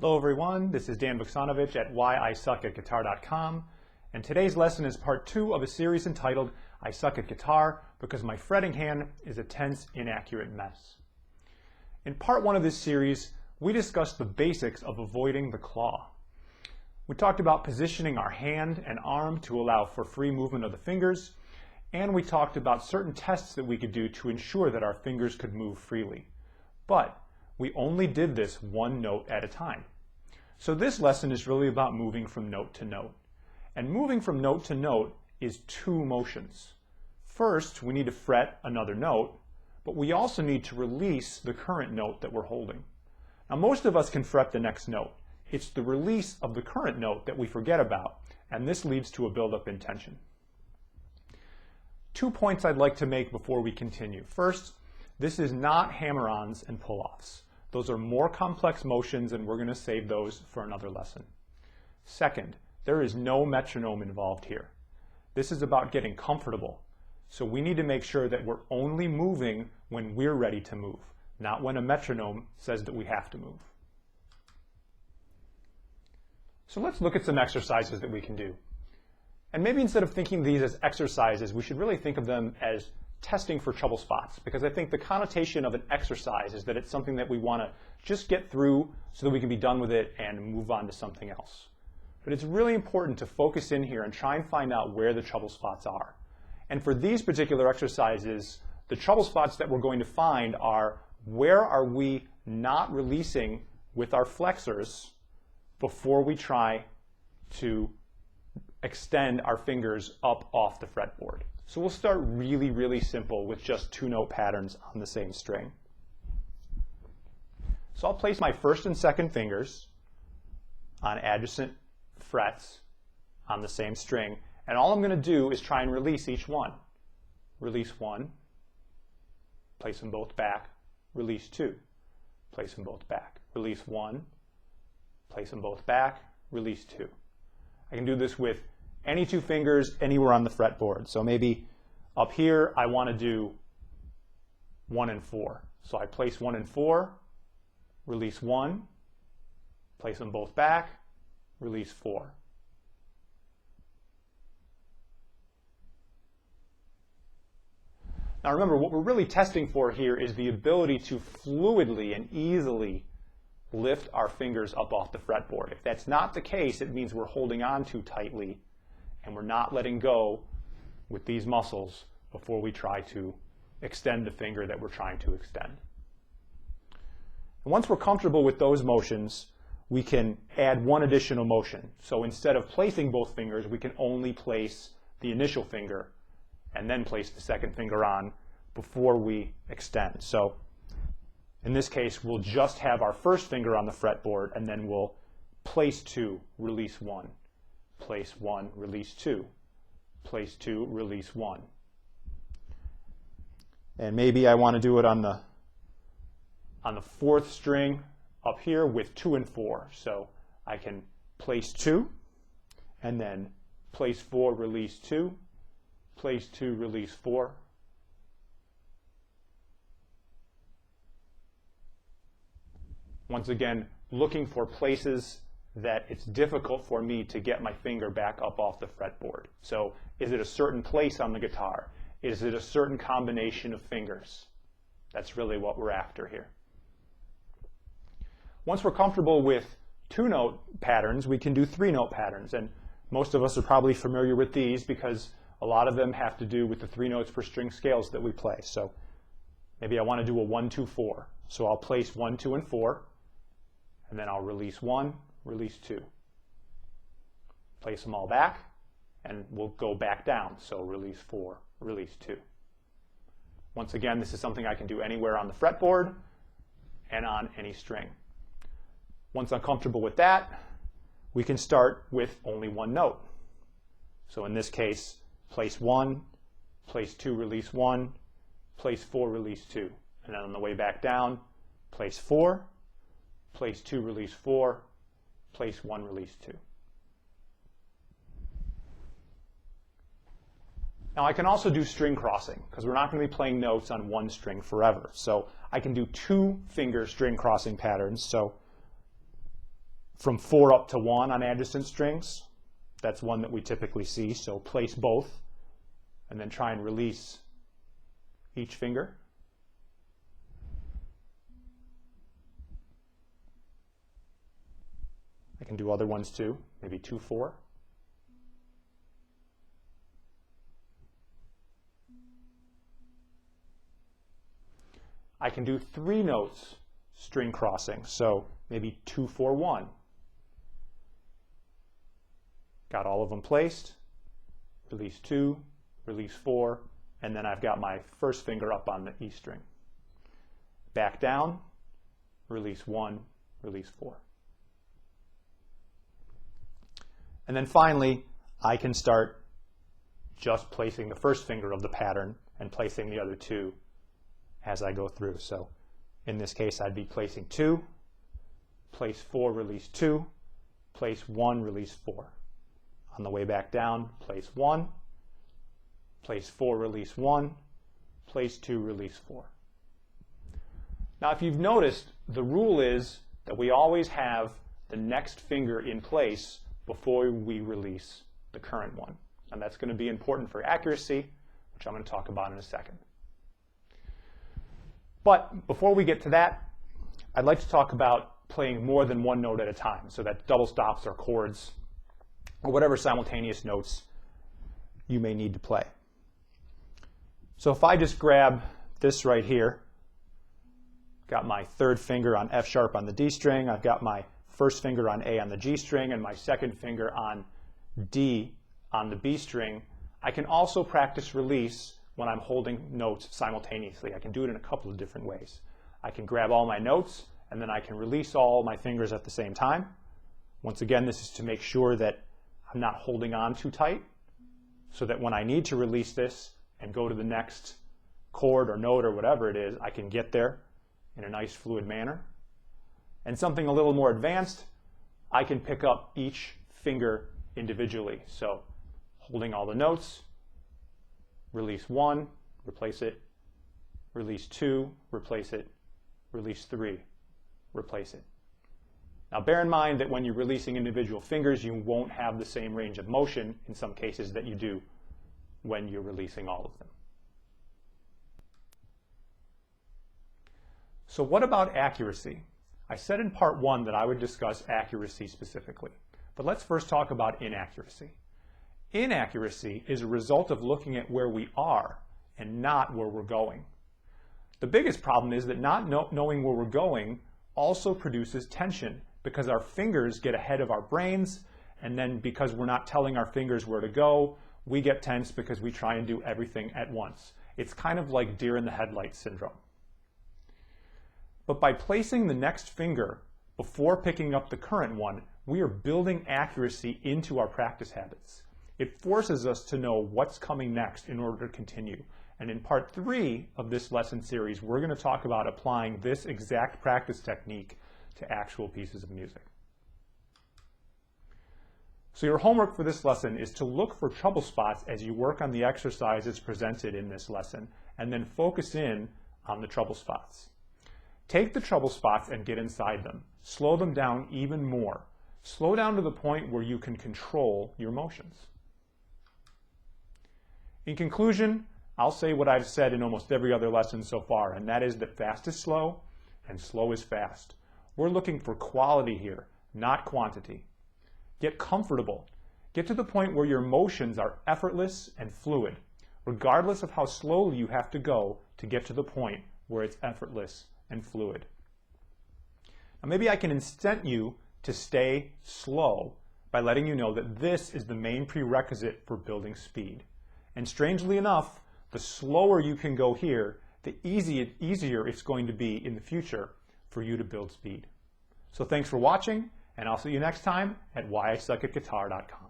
Hello everyone, this is Dan Vuksanovich at whyisuckatguitar.com, and today's lesson is part 2 of a series entitled I Suck at Guitar Because My Fretting Hand is a Tense, Inaccurate Mess. In part 1 of this series, we discussed the basics of avoiding the claw. We talked about positioning our hand and arm to allow for free movement of the fingers, and we talked about certain tests that we could do to ensure that our fingers could move freely. But we only did this one note at a time. So this lesson is really about moving from note to note. And moving from note to note is 2 motions. First, we need to fret another note, but we also need to release the current note that we're holding. Now most of us can fret the next note. It's the release of the current note that we forget about, and this leads to a buildup in tension. 2 points I'd like to make before we continue. First, this is not hammer-ons and pull-offs. Those are more complex motions, and we're going to save those for another lesson. Second, there is no metronome involved here. This is about getting comfortable. So we need to make sure that we're only moving when we're ready to move, not when a metronome says that we have to move. So let's look at some exercises that we can do. And maybe instead of thinking of these as exercises, we should really think of them as testing for trouble spots, because I think the connotation of an exercise is that it's something that we want to just get through so that we can be done with it and move on to something else. But it's really important to focus in here and try and find out where the trouble spots are. And for these particular exercises, the trouble spots that we're going to find are where are we not releasing with our flexors before we try to extend our fingers up off the fretboard. So we'll start really simple with just 2-note patterns on the same string. So I'll place my first and second fingers on adjacent frets on the same string, and all I'm going to do is try and release each one. Release 1, place them both back, release 2, place them both back, release 1, place them both back, release 2. I can do this with any 2 fingers anywhere on the fretboard. So maybe up here I want to do 1 and 4. So I place 1 and 4, release 1, place them both back, release 4. Now remember, what we're really testing for here is the ability to fluidly and easily lift our fingers up off the fretboard. If that's not the case, it means we're holding on too tightly and we're not letting go with these muscles before we try to extend the finger that we're trying to extend. And once we're comfortable with those motions, we can add one additional motion. So instead of placing both fingers, we can only place the initial finger and then place the second finger on before we extend. So in this case, we'll just have our first finger on the fretboard, and then we'll place 2, release 1. Place 1, release 2. Place 2, release 1. And maybe I want to do it on the 4th string up here with 2 and 4. So I can place 2, and then place 4, release 2. Place 2, release 4. Once again, looking for places that it's difficult for me to get my finger back up off the fretboard. So is it a certain place on the guitar? Is it a certain combination of fingers? That's really what we're after here. Once we're comfortable with 2-note patterns, we can do 3-note patterns. And most of us are probably familiar with these because a lot of them have to do with the 3 notes per string scales that we play. So maybe I want to do a 1, 2, 4. So I'll place 1, 2, and 4. And then I'll release 1, release 2. Place them all back, and we'll go back down. So release 4, release 2. Once again, this is something I can do anywhere on the fretboard and on any string. Once I'm comfortable with that, we can start with only 1 note. So in this case, place 1, place 2, release 1, place 4, release 2. And then on the way back down, place 4, place 2, release 4, place 1, release 2. Now I can also do string crossing, because we're not going to be playing notes on 1 string forever. So I can do 2-finger string crossing patterns. So from 4 up to 1 on adjacent strings. That's one that we typically see, so place both and then try and release each finger. I can do other ones too, maybe 2, 4. I can do 3 notes string crossing, so maybe 2, 4, 1. Got all of them placed, release 2, release 4, and then I've got my first finger up on the E string. Back down, release 1, release 4. And then finally, I can start just placing the first finger of the pattern and placing the other 2 as I go through. So in this case, I'd be placing 2, place 4, release 2, place 1, release 4. On the way back down, place 1, place 4, release 1, place 2, release 4. Now, if you've noticed, the rule is that we always have the next finger in place before we release the current one. And that's going to be important for accuracy, which I'm going to talk about in a second. But before we get to that, I'd like to talk about playing more than one note at a time, so that double stops or chords or whatever simultaneous notes you may need to play. So if I just grab this right here, got my third finger on F sharp on the D string, I've got my first finger on A on the G string, and my second finger on D on the B string, I can also practice release when I'm holding notes simultaneously. I can do it in a couple of different ways. I can grab all my notes, and then I can release all my fingers at the same time. Once again, this is to make sure that I'm not holding on too tight, so that when I need to release this and go to the next chord or note or whatever it is, I can get there in a nice fluid manner. And something a little more advanced, I can pick up each finger individually. So holding all the notes, release 1, replace it, release 2, replace it, release 3, replace it. Now bear in mind that when you're releasing individual fingers, you won't have the same range of motion in some cases that you do when you're releasing all of them. So what about accuracy? I said in part 1 that I would discuss accuracy specifically, but let's first talk about inaccuracy. Inaccuracy is a result of looking at where we are and not where we're going. The biggest problem is that not knowing where we're going also produces tension, because our fingers get ahead of our brains, and then because we're not telling our fingers where to go, we get tense because we try and do everything at once. It's kind of like deer in the headlights syndrome. But by placing the next finger before picking up the current one, we are building accuracy into our practice habits. It forces us to know what's coming next in order to continue. And in part 3 of this lesson series, we're going to talk about applying this exact practice technique to actual pieces of music. So your homework for this lesson is to look for trouble spots as you work on the exercises presented in this lesson, and then focus in on the trouble spots. Take the trouble spots and get inside them. Slow them down even more. Slow down to the point where you can control your motions. In conclusion, I'll say what I've said in almost every other lesson so far, and that is that fast is slow and slow is fast. We're looking for quality here, not quantity. Get comfortable. Get to the point where your motions are effortless and fluid, regardless of how slowly you have to go to get to the point where it's effortless and fluid. Now maybe I can incent you to stay slow by letting you know that this is the main prerequisite for building speed. And strangely enough, the slower you can go here, the easier it's going to be in the future for you to build speed. So thanks for watching, and I'll see you next time at whyisuckatguitar.com.